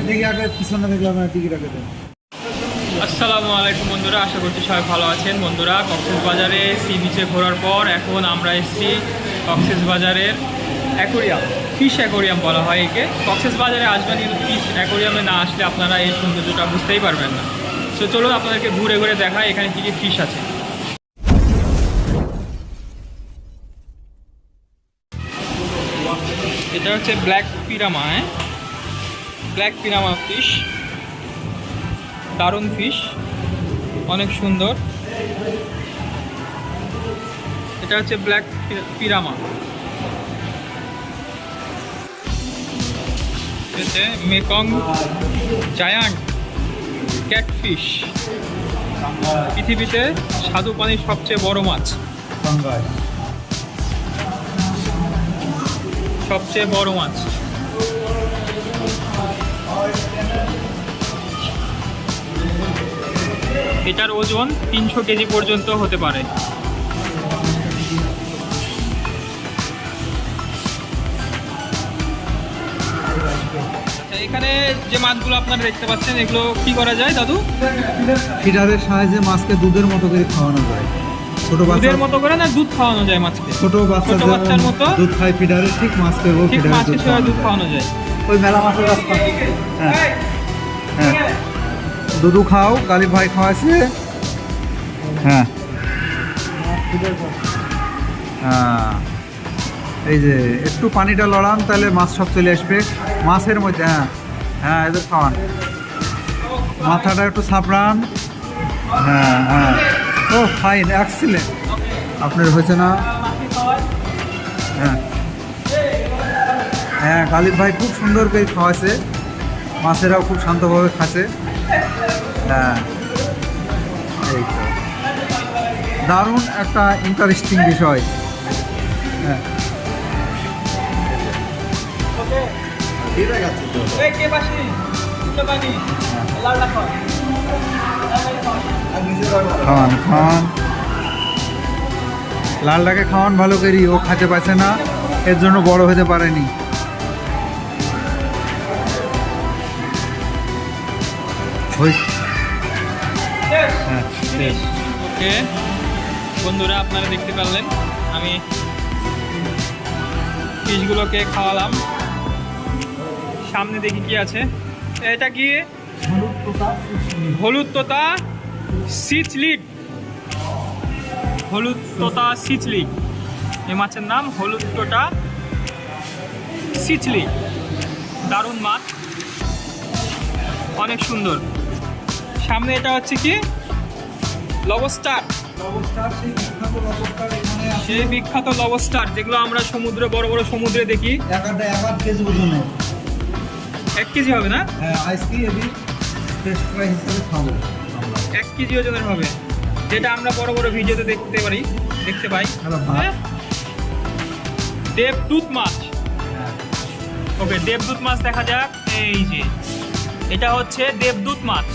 দেখি আগে পিছনে দেখলাম টিকিট আগে দেন। আসসালামু আলাইকুম বন্ধুরা, আশা করছি সবাই ভালো আছেন। বন্ধুরা, কক্সবাজারে সি বিচে ঘোরার পর এখন আমরা এসেছি কক্সবাজারের অ্যাকোরিয়াম, ফিশ অ্যাকোরিয়াম বলা হয় একে। কক্সবাজারে আসবেন কিন্তু ফিশ অ্যাকোরিয়ামে না আসলে আপনারা এই সৌন্দর্যটা বুঝতেই পারবেন না। তো চলুন আপনাদেরকে ঘুরে ঘুরে দেখাই এখানে কী কী ফিশ আছে। এটা হচ্ছে ব্ল্যাক পিরামা, ব্ল্যাক পিরামা ফিশ, দারুণ ফিশ, অনেক সুন্দর। এটা হচ্ছে ব্ল্যাক পিরামা। এটা মেকং জায়ান্ট ক্যাটফিশ, পৃথিবীতে স্বাদু পানির সবচেয়ে বড় মাছ, সবচেয়ে বড় মাছ। এটার ওজন 300 কেজি পর্যন্ত হতে পারে। এখানে যে মাছগুলো আপনারা দেখতে পাচ্ছেন এগুলো কি করা যায় দাদু? ফিডারের সাহায্যে মাছকে দুধের মতো করে খাওয়ানো যায়। ছোট দুধের মতো করে না, দুধ খাওয়ানো যায় মাছকে? ছোট বাচ্চার মতো দুধ খায় ফিডারে, ঠিক মাছকে দুধ খাওয়ানো যায়। ওই মেলা মাছের রাস্তা। হ্যাঁ হ্যাঁ, দুধু খাও, গালিব ভাই খাওয়াছে। হ্যাঁ হ্যাঁ, এই যে একটু পানিটা লড়ান তাহলে মাছ সব চলে আসবে মাছের মধ্যে। হ্যাঁ হ্যাঁ, এদের খাওয়ান, মাথাটা একটু ছাপড়ান। হ্যাঁ হ্যাঁ, ও ফাইন, এক্সিলেন্ট। আপনার হয়েছে না? হ্যাঁ হ্যাঁ, গালিব ভাই খুব সুন্দর করে খাওয়াছে, মাছেরাও খুব শান্তভাবে খাচ্ছে। হ্যাঁ, এই তো দারুণ একটা ইন্টারেস্টিং বিষয়। হ্যাঁ, খাওয়ান খাওয়ান, লালটাকে খাওয়ান ভালো করি, ও খেতে পারছে না, এর জন্য বড় হতে পারেনি। হ্যাঁ, ওকে বন্ধুরা, আপনারা দেখতে পারলেন আমি ফিশগুলোকে খাওয়ালাম। সামনে দেখি কি আছে। এটা কি? হলুদ তোতা সিচলিড, হলুদ তোতা সিচলিড, এই মাছের নাম হলুদ তোতা সিচলিড। দারুণ মাছ, অনেক সুন্দর। সামনে এটা হচ্ছে কি? লবস্টার, সেই বিখ্যাত লবস্টার যেগুলো আমরা সমুদ্রে, বড় বড় সমুদ্রে দেখি। 1 কেজি ওজনের, 1 কেজি হবে না? 1 কেজি ওজনের হবে, যেটা আমরা বড় বড় ভিডিওতে দেখতে পাই। হ্যাঁ? দেবদূত মাছ। ওকে, দেবদূত মাছ দেখা যাক। এই যে এটা হচ্ছে দেবদূত মাছ।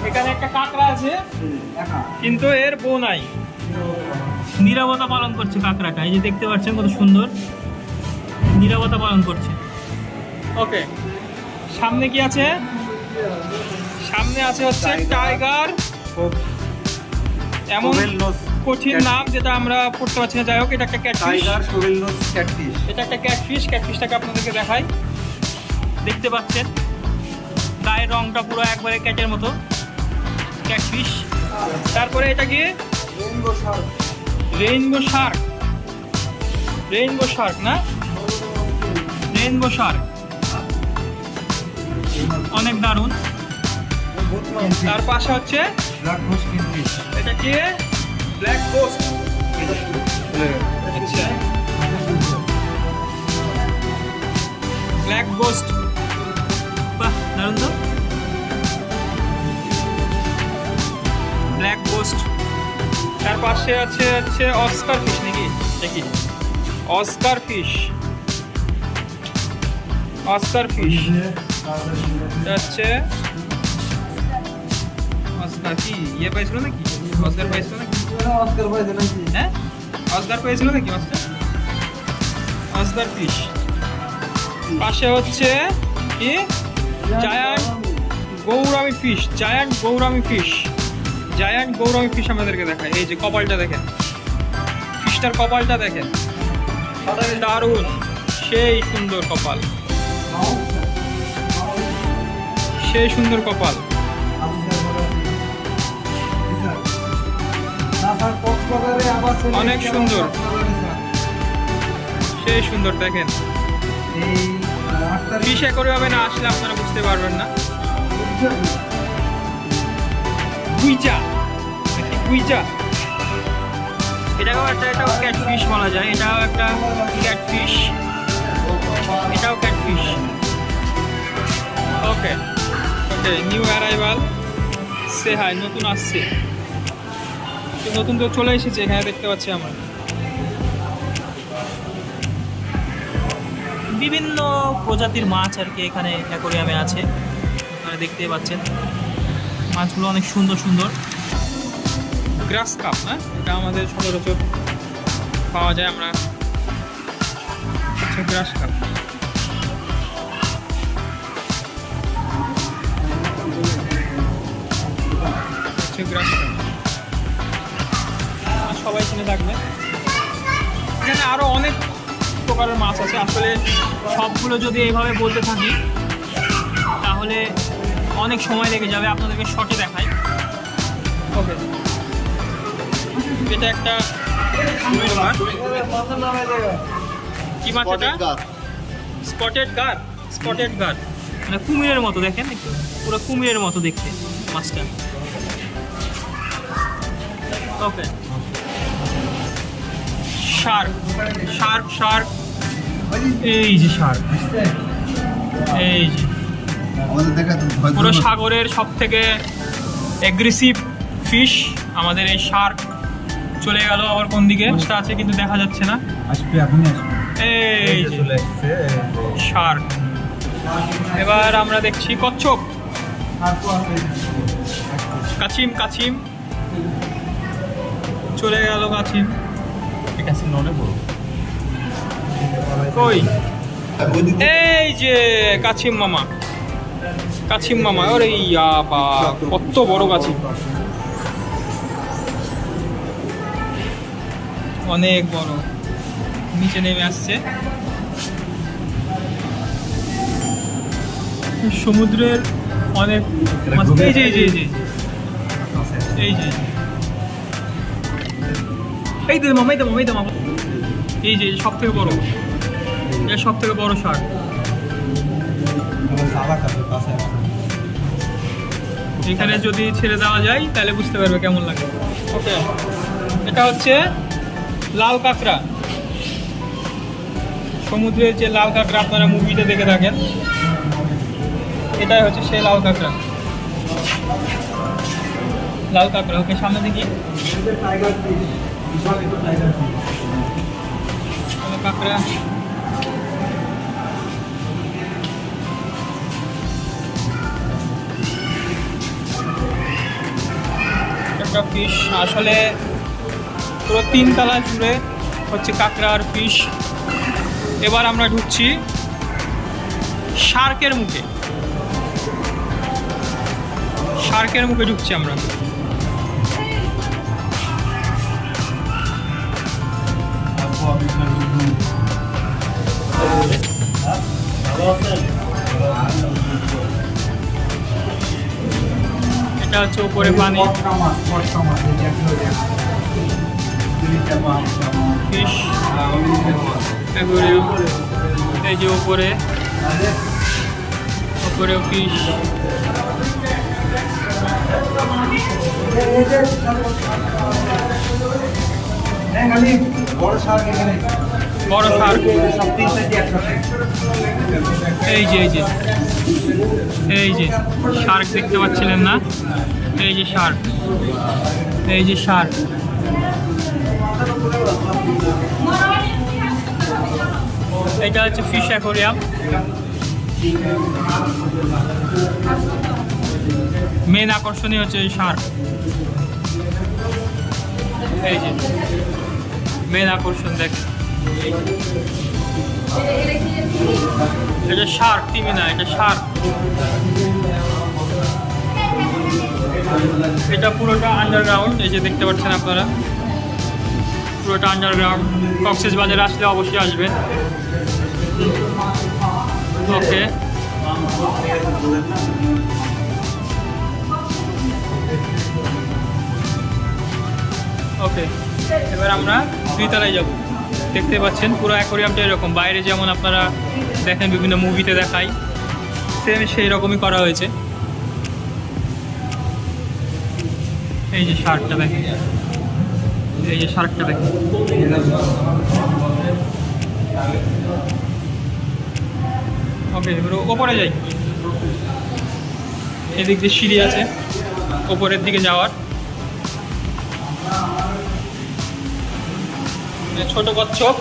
এখানে একটা কাঁকড়া আছে কিন্তু এর বউ নাই, নীরবতা পালন করছে কাঁকড়াটা। এই যে দেখতে পাচ্ছেন কত সুন্দর নীরবতা পালন করছে। ওকে, সামনে কি আছে? সামনে আছে হচ্ছে টাইগার, এমন কঠিন নাম যেটা আমরা পড়তে পারছি না। যাই হোক, এটা একটা ক্যাটফিশ। এটা একটা ক্যাটফিশ। ক্যাটফিশটাকে আপনাদেরকে দেখাই। দেখতে পাচ্ছেন গায়ের রংটা পুরো একবারে ক্যাটের মতো, ক্যাটফিশ। তারপরে এটা কি? Rainbow Shark. রেইনবো শার্ক না, রেইনবো শার্ক, অনেক দারুণ। তার পাশে হচ্ছে এটা কি? Black ghost. ব্ল্যাক গোস্ট, বাহ দারুণ তো, ব্ল্যাক গোস্ট। তার পাশে আছে হচ্ছে অস্কার ফিশ নাকি? দেখি, অস্কার ফিশ, অস্কার ফিশ হচ্ছে অস্কার। কি ইয়ে পাইছিল নাকি? অস্কার পাইছিল নাকি? হ্যাঁ, অস্কার পেয়েছিল নাকি মাছটা? আসদার ফিশ। পাশে হচ্ছে কি giant gourami fish, giant gourami fish, giant gourami fish আমাদেরকে দেখায়। এই যে কপালটা দেখেন, ফিশটার কপালটা দেখেন, দারুণ, সেই সুন্দর কপাল, সেই সুন্দর কপাল। অনেক সুন্দর, সেই সুন্দর দেখেন। ফিশ অ্যাকোয়ারিয়ামে না আসলে আপনারা বুঝতে পারবেন না। গুইজা, গুইজা, এটাও এটাও ক্যাটফিশ বলা যায়, এটাও একটা ক্যাটফিশ, এটাও ক্যাটফিশ। ওকে ওকে, নিউ অ্যারাইভাল, সে হাই, নতুন আসছে, নতুন তো চলে এসেছে এখানে দেখতে পাচ্ছি আমরা। বিভিন্ন প্রজাতির মাছ আর কি এখানে অ্যাকোয়ারিয়ামে আছে, আপনারা দেখতে পাচ্ছেন। মাছগুলো অনেক সুন্দর সুন্দর। গ্রাস কাপ না, এটা আমাদের সচরাচর পাওয়া যায়, আমরা হচ্ছে গ্রাস কাপ। হচ্ছে গ্রাস কাপ, সবাই চিনে থাকবে। এখানে আরো অনেক প্রকারের মাছ আছে, আসলে সবগুলো যদি এইভাবে বলতে থাকি তাহলে অনেক সময় লেগে যাবে, আপনাদেরকে শর্টে দেখাই। ওকে, এটা একটা কুমির মাছ। কি মাছ এটা? স্পটেড গার, স্পটেড গার, মানে কুমিরের মতো দেখেন, একটু পুরো কুমিরের মতো দেখতে মাছটা। ওকে, শার্ক, শার্ক, শার্ক, এই যে শার্ক, এই যে পুরো সাগরের সব থেকে অ্যাগ্রেসিভ ফিশ আমাদের এই শার্ক। চলে গেল আবার কোন দিকে, মাছটা আছে কিন্তু দেখা যাচ্ছে না। আসবে, এখনই আসবে। এই যে চলে আসছে শার্ক। এবার আমরা দেখছি কচ্ছপ, কাছিম, কাছিম, চলে গেল কাছিম। কই, এই যে কাছিম মামা, কাছিম মামা, ওরে ইয়া বা কত বড় কাছিম, অনেক বড়, নিচে নেমে আসছে। সমুদ্রের অনেক মাছ। এই যে এই যে এই যে এই যে এই দে মামা, এই দে মামা, এই দে মামা, এই যে সব থেকে বড়, এটা সব থেকে বড় শার্ক। এখানে যদি ছেড়ে দেওয়া যায় তাহলে বুঝতে পারবে কেমন লাগে। ওকে, এটা হচ্ছে লাল কাঁকড়া, সমুদ্রের যে লাল কাঁকড়া আপনারা মুভিতে দেখে থাকেন, এটাই হচ্ছে সেই লাল কাঁকড়া, লাল কাঁকড়া। ওকে, সামনে দেখি কাঁকড়া। একটা ফিশ, আসলে পুরো 3 তলা জুড়ে হচ্ছে কাঁকড়া আর ফিশ। এবার আমরা ঢুকছি শার্কের মুখে, শার্কের মুখে ঢুকছি আমরা। এটা হচ্ছে উপরে পানি, ফিশ অ্যাকোয়ারিয়াম। এই যে উপরে, উপরেও ফিশ। বড় শার্ক এখানে, বড় শার্ক, সব 3 সাইডে একসাথে। এই যে এই যে এই যে শার্ক দেখতে পাচ্ছিলেন না, এই যে শার্ক, এই যে শার্ক। এটা হচ্ছে ফিশ অ্যাকোয়ারিয়াম। মেন আকর্ষণীয় হচ্ছে এই শার্ক, এই যে মেন আকর্ষণ দেখেন। এটা শার্ক, তিমি না, এটা শার্ক। এটা পুরোটা আন্ডারগ্রাউন্ড, এই যে দেখতে পাচ্ছেন আপনারা, পুরোটা আন্ডারগ্রাউন্ড। কক্সবাজারে আসলে অবশ্যই আসবেন। ওকে, ওকে, এবার আমরা 2 তলায় যাব। দেখতে পাচ্ছেন পুরো অ্যাকোরিয়ামটা এরকম, বাইরে যেমন আপনারা দেখেন বিভিন্ন মুভিতে দেখায়, সেম সেই রকমই করা হয়েছে। এই যে শার্কটা দেখেন, এই যে শার্কটা দেখেন। ওকে, এবার ওপরে যাই। এদিক দিয়ে সিঁড়ি আছে ওপরের দিকে যাওয়ার। ছোট কচ্ছপ,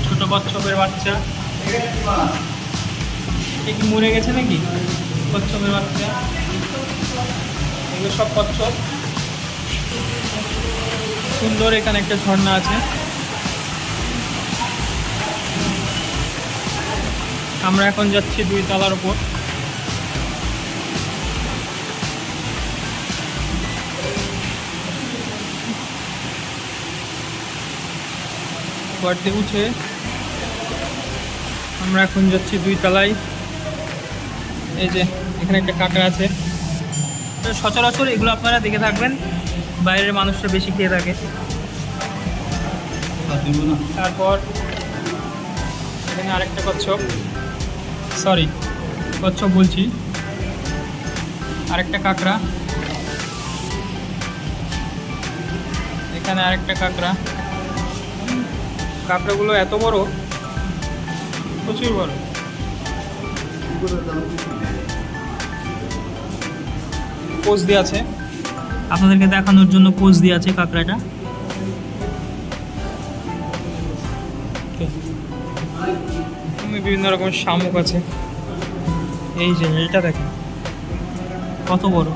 ছোট কচ্ছপের বাচ্চা। এ কি মরে গেছে নাকি? কচ্ছপের বাচ্চা, এগুলো সব কচ্ছপ। সুন্দর, এখানে একটা ঝর্ণা আছে। আমরা এখন যাচ্ছি 2 তলার উপর। বাড়িতে উঠে আমরা এখন যাচ্ছি 2 তলায়। এই যে এখানে একটা কাঁকড়া আছে। সচরাচর এগুলো আপনারা দেখে থাকবেন, বাইরের মানুষরা বেশি খেয়ে থাকে। তারপর এখানে আরেকটা কচ্ছপ, সরি কচ্ছপ বলছি, আরেকটা কাঁকড়া। এখানে আরেকটা কাঁকড়া। কাঁকড়াগুলো এত বড়, প্রচুর বড়। পোজ দিয়ে আছে, আপনাদেরকে দেখানোর জন্য পোজ দিয়ে আছে কাঁকড়াটা। বিভিন্ন রকমের শামুক আছে। এই যে এটা দেখেন কত বড়।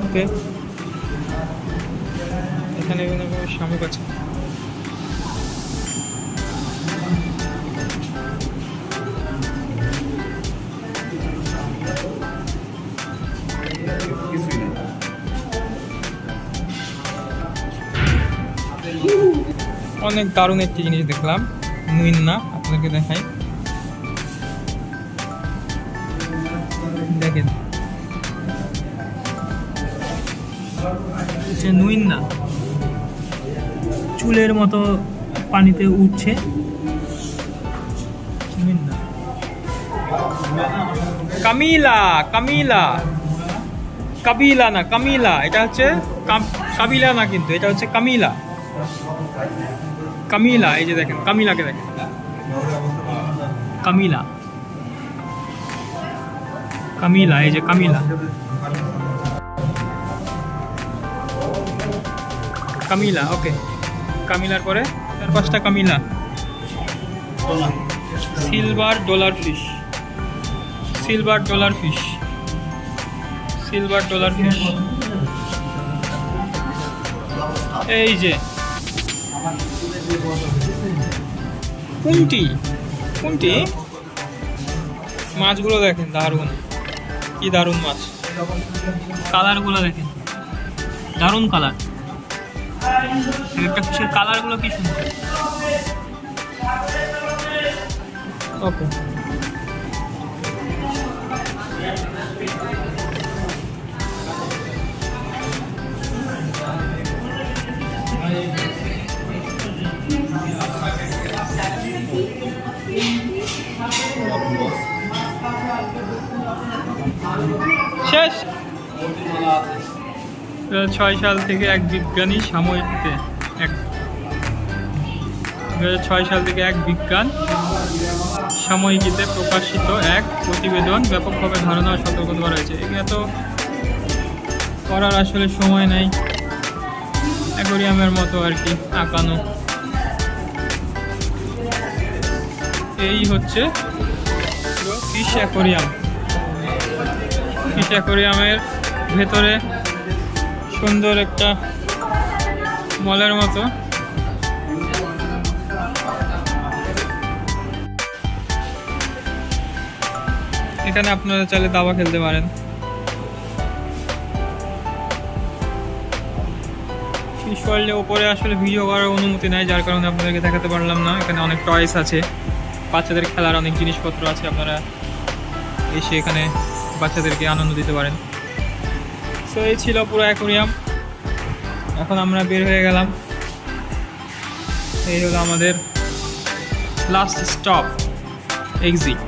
ওকে, এখানে বিভিন্ন রকমের শামুক আছে। অনেক দারুণ একটি জিনিস দেখলাম, নুইন্না, আপনাদেরকে দেখাই। দেখেন, নুইন্না চুলের মতো পানিতে উঠছে। নুইন্না, কামিলা, কামিলা, কাবিলা না, কামিলা। এটা হচ্ছে কাবিলা না, কিন্তু এটা হচ্ছে কামিলা। কামিলা, এই যে দেখেন কামিলাকে দেখেন, কামিলা, কামিলা, এই যে কামিলা, কামিলা। ওকে, কামিলার পরে 4-5টা কামিলা। Silver dollar fish, silver dollar fish, silver dollar fish. এই যে কোনটি কোনটি মাছগুলো দেখেন, দারুণ, কি দারুণ মাছ। কালারগুলো দেখেন, দারুণ কালার। একটা ফিশের কালারগুলো কি সুন্দর। ওকে, শেষ। 2006 সাল থেকে এক বিজ্ঞানী সাময়িকীতে 2006 সাল থেকে এক বিজ্ঞান সাময়িকীতে প্রকাশিত এক প্রতিবেদন ব্যাপকভাবে ধারণা ও সতর্কতা করা হয়েছে। এখানে তো করার আসলে সময় নাই, অ্যাকোয়ারিয়ামের মতো আর কি আঁকানো। এই হচ্ছে ফিশ অ্যাকোয়ারিয়াম। ফিশ অ্যাকোয়ারিয়ামের ভেতরে সুন্দর একটা মলের মতো। এখানে আপনারা চাইলে দাবা খেলতে পারেন। ফিশ ওয়ার্ল্ডে ওপরে আসলে ভিডিও করার অনুমতি নাই, যার কারণে আপনাদেরকে দেখাতে পারলাম না। এখানে অনেক টয়েস আছে, বাচ্চাদের খেলার অনেক জিনিসপত্র আছে, আপনারা এসে এখানে বাচ্চাদেরকে আনন্দ দিতে পারেন। সো এই ছিল পুরো অ্যাকোরিয়াম। এখন আমরা বের হয়ে গেলাম। এই হলো আমাদের লাস্ট স্টপ, এক্সিট।